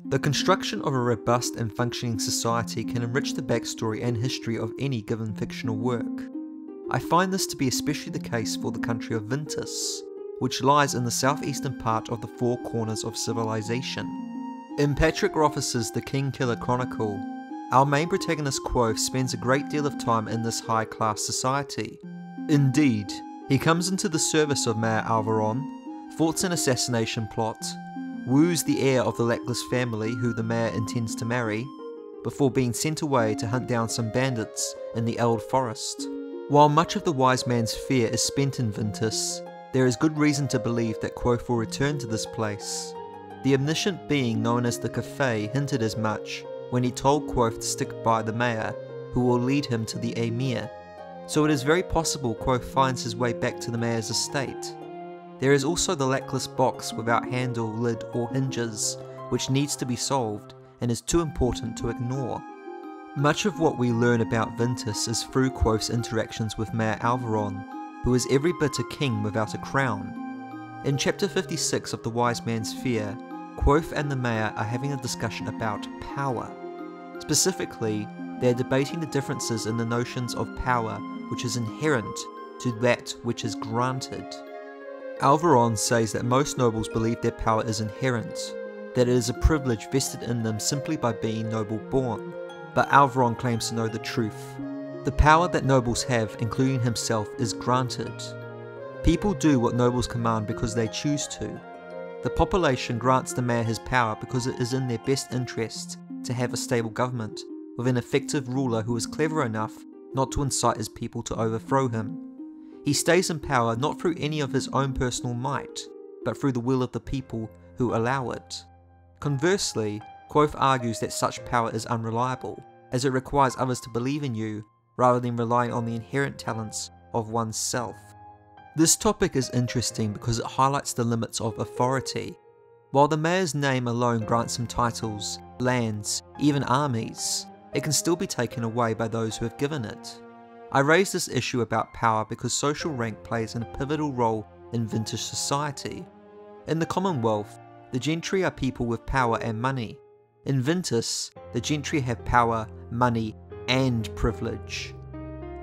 The construction of a robust and functioning society can enrich the backstory and history of any given fictional work. I find this to be especially the case for the country of Vintas, which lies in the southeastern part of the Four Corners of Civilization. In Patrick Rothfuss's The Kingkiller Chronicle, our main protagonist Kvothe spends a great deal of time in this high-class society. Indeed, he comes into the service of Maer Alveron, thwarts an assassination plot, woos the heir of the Lackless family who the Maer intends to marry, before being sent away to hunt down some bandits in the Eld Forest. While much of the wise man's fear is spent in Vintas, there is good reason to believe that Kvothe will return to this place. The omniscient being known as the Cthaeh hinted as much when he told Kvothe to stick by the Maer, who will lead him to the Amir. So it is very possible Kvothe finds his way back to the Maer's estate. There is also the Lackless box without handle, lid or hinges, which needs to be solved and is too important to ignore. Much of what we learn about Vintas is through Kvothe's interactions with Maer Alveron, who is every bit a king without a crown. In chapter 56 of The Wise Man's Fear, Kvothe and the Maer are having a discussion about power. Specifically, they are debating the differences in the notions of power which is inherent to that which is granted. Alveron says that most nobles believe their power is inherent, that it is a privilege vested in them simply by being noble born, but Alveron claims to know the truth. The power that nobles have, including himself, is granted. People do what nobles command because they choose to. The population grants the Maer his power because it is in their best interest to have a stable government, with an effective ruler who is clever enough not to incite his people to overthrow him. He stays in power not through any of his own personal might, but through the will of the people who allow it. Conversely, Kvothe argues that such power is unreliable, as it requires others to believe in you, rather than relying on the inherent talents of oneself. This topic is interesting because it highlights the limits of authority. While the Maer's name alone grants him titles, lands, even armies, it can still be taken away by those who have given it. I raise this issue about power because social rank plays a pivotal role in Vintish society. In the Commonwealth, the gentry are people with power and money. In Vintas, the gentry have power, money, and privilege.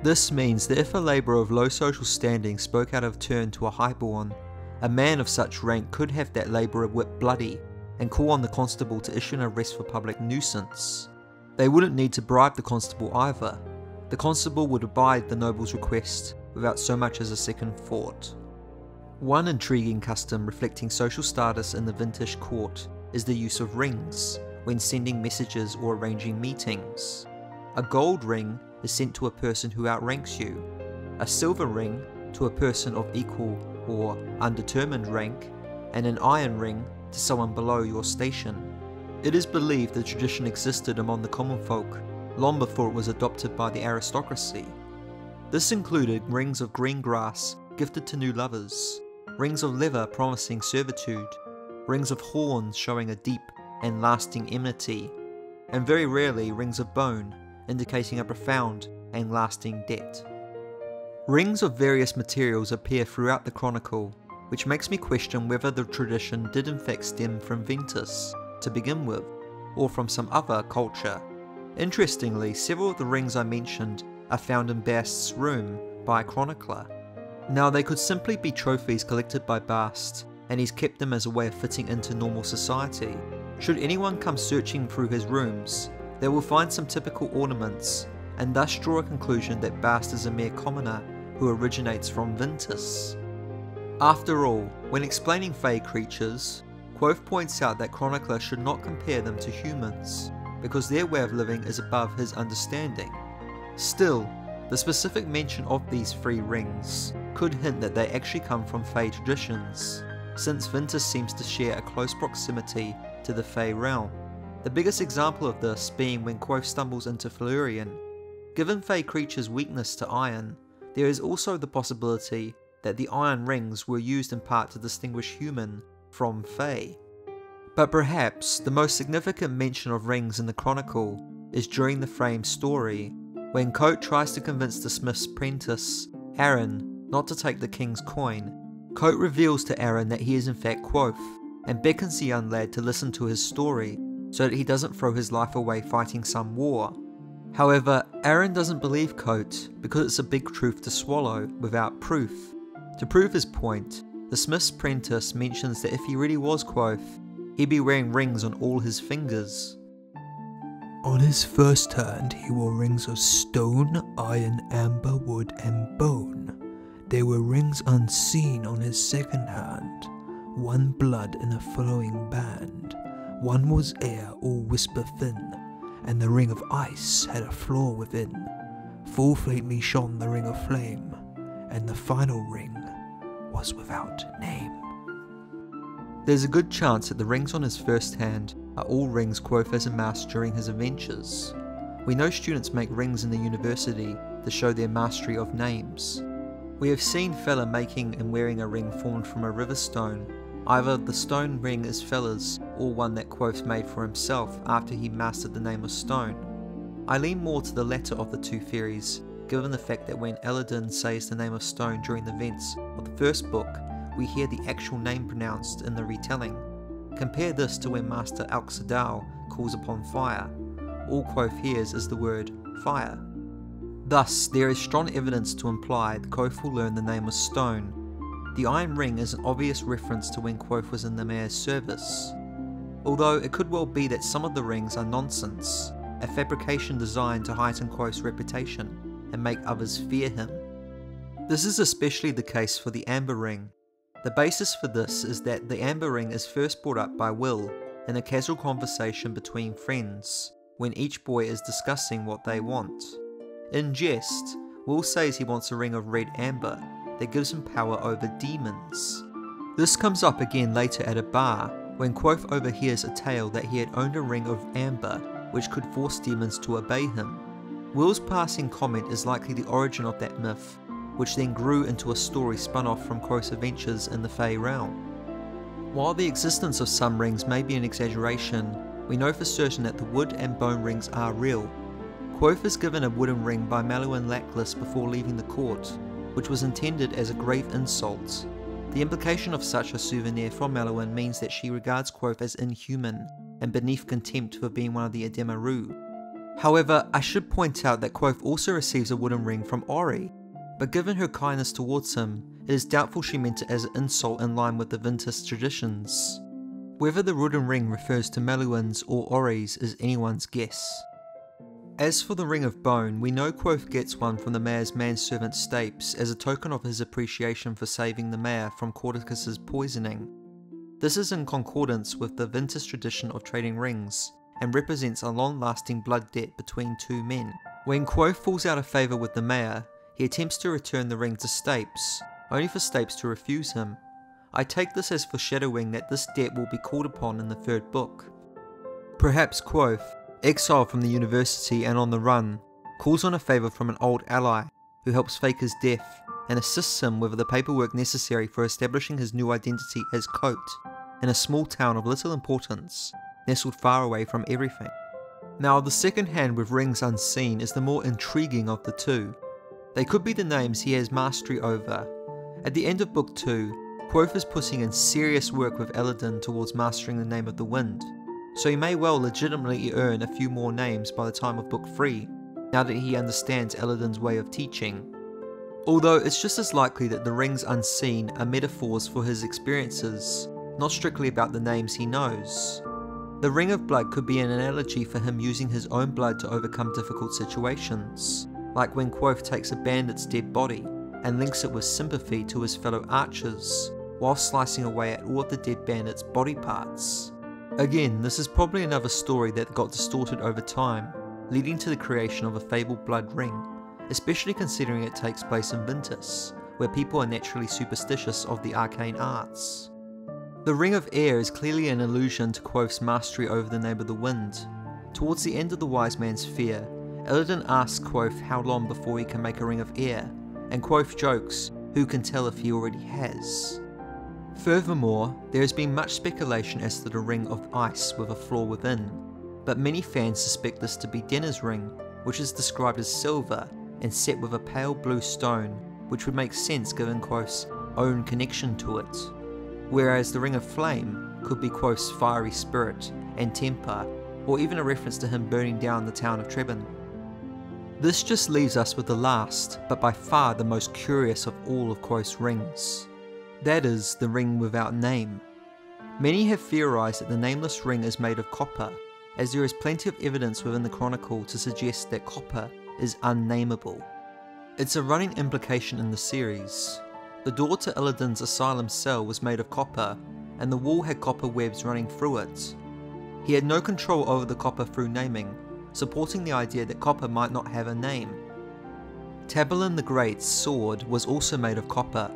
This means that if a labourer of low social standing spoke out of turn to a highborn, a man of such rank could have that labourer whipped bloody and call on the constable to issue an arrest for public nuisance. They wouldn't need to bribe the constable either. The constable would abide the noble's request without so much as a second thought. One intriguing custom reflecting social status in the Vintish Court is the use of rings when sending messages or arranging meetings. A gold ring is sent to a person who outranks you, a silver ring to a person of equal or undetermined rank, and an iron ring to someone below your station. It is believed the tradition existed among the common folk long before it was adopted by the aristocracy. This included rings of green grass gifted to new lovers, rings of leather promising servitude, rings of horns showing a deep and lasting enmity, and very rarely rings of bone, indicating a profound and lasting debt. Rings of various materials appear throughout the chronicle, which makes me question whether the tradition did in fact stem from Vintas to begin with, or from some other culture. Interestingly, several of the rings I mentioned are found in Bast's room by a chronicler. Now they could simply be trophies collected by Bast, and he's kept them as a way of fitting into normal society. Should anyone come searching through his rooms, they will find some typical ornaments, and thus draw a conclusion that Bast is a mere commoner who originates from Vintas. After all, when explaining Fey creatures, Kvothe points out that chronicler should not compare them to humans, because their way of living is above his understanding. Still, the specific mention of these three rings could hint that they actually come from Fey traditions, since Vintas seems to share a close proximity to the Fey realm. The biggest example of this being when Kvothe stumbles into Florian. Given Fey creatures' weakness to iron, there is also the possibility that the iron rings were used in part to distinguish human from Fey. But perhaps the most significant mention of rings in the chronicle is during the Frame's story, when Kvothe tries to convince the smith's apprentice, Aaron, not to take the king's coin. Kvothe reveals to Aaron that he is in fact Kvothe, and beckons the young lad to listen to his story, so that he doesn't throw his life away fighting some war. However, Aaron doesn't believe Kvothe because it's a big truth to swallow without proof. To prove his point, the smith's apprentice mentions that if he really was Kvothe, he'd be wearing rings on all his fingers. On his first hand he wore rings of stone, iron, amber, wood and bone. There were rings unseen on his second hand, one blood in a flowing band, one was air or whisper thin, and the ring of ice had a flaw within. Full flately shone the ring of flame, and the final ring was without name. There's a good chance that the rings on his first hand are all rings Kvothe has amassed during his adventures. We know students make rings in the university to show their mastery of names. We have seen Fella making and wearing a ring formed from a river stone. Either the stone ring is Fella's or one that Kvothe made for himself after he mastered the name of stone. I lean more to the latter of the two theories, given the fact that when Eladin says the name of stone during the events of the first book, we hear the actual name pronounced in the retelling. Compare this to when Master Alxadal calls upon fire. All Kvothe hears is the word fire. Thus, there is strong evidence to imply that Kvothe will learn the name of stone. The iron ring is an obvious reference to when Kvothe was in the Maer's service. Although it could well be that some of the rings are nonsense, a fabrication designed to heighten Kvothe's reputation and make others fear him. This is especially the case for the amber ring. The basis for this is that the amber ring is first brought up by Will in a casual conversation between friends, when each boy is discussing what they want. In jest, Will says he wants a ring of red amber that gives him power over demons. This comes up again later at a bar, when Kvothe overhears a tale that he had owned a ring of amber which could force demons to obey him. Will's passing comment is likely the origin of that myth, which then grew into a story spun off from Kvothe's adventures in the Fey realm. While the existence of some rings may be an exaggeration, we know for certain that the wood and bone rings are real. Kvothe is given a wooden ring by Meluan Lackless before leaving the court, which was intended as a grave insult. The implication of such a souvenir from Meluan means that she regards Kvothe as inhuman and beneath contempt for being one of the Ademaru. However, I should point out that Kvothe also receives a wooden ring from Ori, but given her kindness towards him, it is doubtful she meant it as an insult in line with the Vintas traditions. Whether the wooden ring refers to Meluan's or Ori's is anyone's guess. As for the ring of bone, we know Kvothe gets one from the Maer's manservant Stapes as a token of his appreciation for saving the Maer from Cordicus's poisoning. This is in concordance with the Vintas tradition of trading rings, and represents a long-lasting blood debt between two men. When Kvothe falls out of favour with the Maer, he attempts to return the ring to Stapes, only for Stapes to refuse him. I take this as foreshadowing that this debt will be called upon in the third book. Perhaps Kvothe, exiled from the university and on the run, calls on a favour from an old ally who helps fake his death and assists him with the paperwork necessary for establishing his new identity as Kvothe in a small town of little importance, nestled far away from everything. Now, the second hand with rings unseen is the more intriguing of the two. They could be the names he has mastery over. At the end of Book 2, Kvothe is putting in serious work with Eladin towards mastering the name of the wind, so he may well legitimately earn a few more names by the time of Book 3, now that he understands Eladin's way of teaching. Although it's just as likely that the rings unseen are metaphors for his experiences, not strictly about the names he knows. The ring of blood could be an analogy for him using his own blood to overcome difficult situations, like when Kvothe takes a bandit's dead body and links it with sympathy to his fellow archers, while slicing away at all of the dead bandit's body parts. Again, this is probably another story that got distorted over time, leading to the creation of a fabled blood ring, especially considering it takes place in Vintas, where people are naturally superstitious of the arcane arts. The Ring of Air is clearly an allusion to Kvothe's mastery over the name of the wind. Towards the end of the Wise Man's Fear, Eladin asks Kvothe how long before he can make a Ring of Air, and Kvothe jokes, who can tell if he already has. Furthermore, there has been much speculation as to the Ring of Ice with a flaw within, but many fans suspect this to be Denna's ring, which is described as silver and set with a pale blue stone, which would make sense given Kvothe's own connection to it. Whereas the Ring of Flame could be Kvothe's fiery spirit and temper, or even a reference to him burning down the town of Trebon. This just leaves us with the last, but by far the most curious of all of Kvothe's rings. That is, the ring without name. Many have theorised that the nameless ring is made of copper, as there is plenty of evidence within the Chronicle to suggest that copper is unnameable. It's a running implication in the series. The door to Illidan's asylum cell was made of copper, and the wall had copper webs running through it. He had no control over the copper through naming, supporting the idea that copper might not have a name. Taborlin the Great's sword was also made of copper,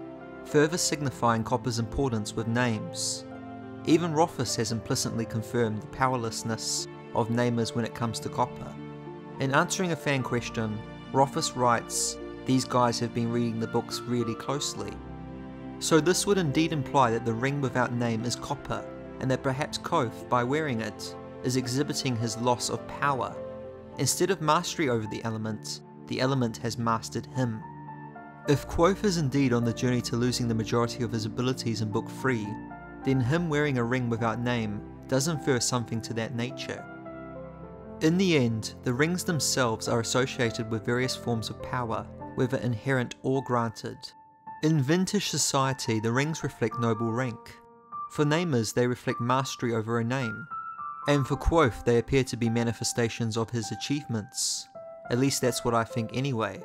further signifying copper's importance with names. Even Rothfuss has implicitly confirmed the powerlessness of namers when it comes to copper. In answering a fan question, Rothfuss writes, "These guys have been reading the books really closely." So this would indeed imply that the ring without name is copper, and that perhaps Kvothe, by wearing it, is exhibiting his loss of power. Instead of mastery over the element has mastered him. If Kvothe is indeed on the journey to losing the majority of his abilities in Book 3, then him wearing a ring without name does infer something to that nature. In the end, the rings themselves are associated with various forms of power, whether inherent or granted. In Vintish society, the rings reflect noble rank. For namers, they reflect mastery over a name. And for Kvothe, they appear to be manifestations of his achievements. At least that's what I think anyway.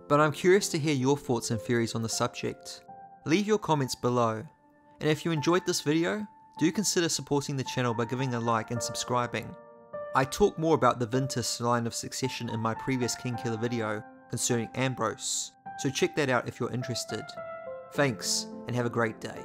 But I'm curious to hear your thoughts and theories on the subject. Leave your comments below. And if you enjoyed this video, do consider supporting the channel by giving a like and subscribing. I talk more about the Vintas line of succession in my previous Kingkiller video concerning Ambrose, so check that out if you're interested. Thanks, and have a great day.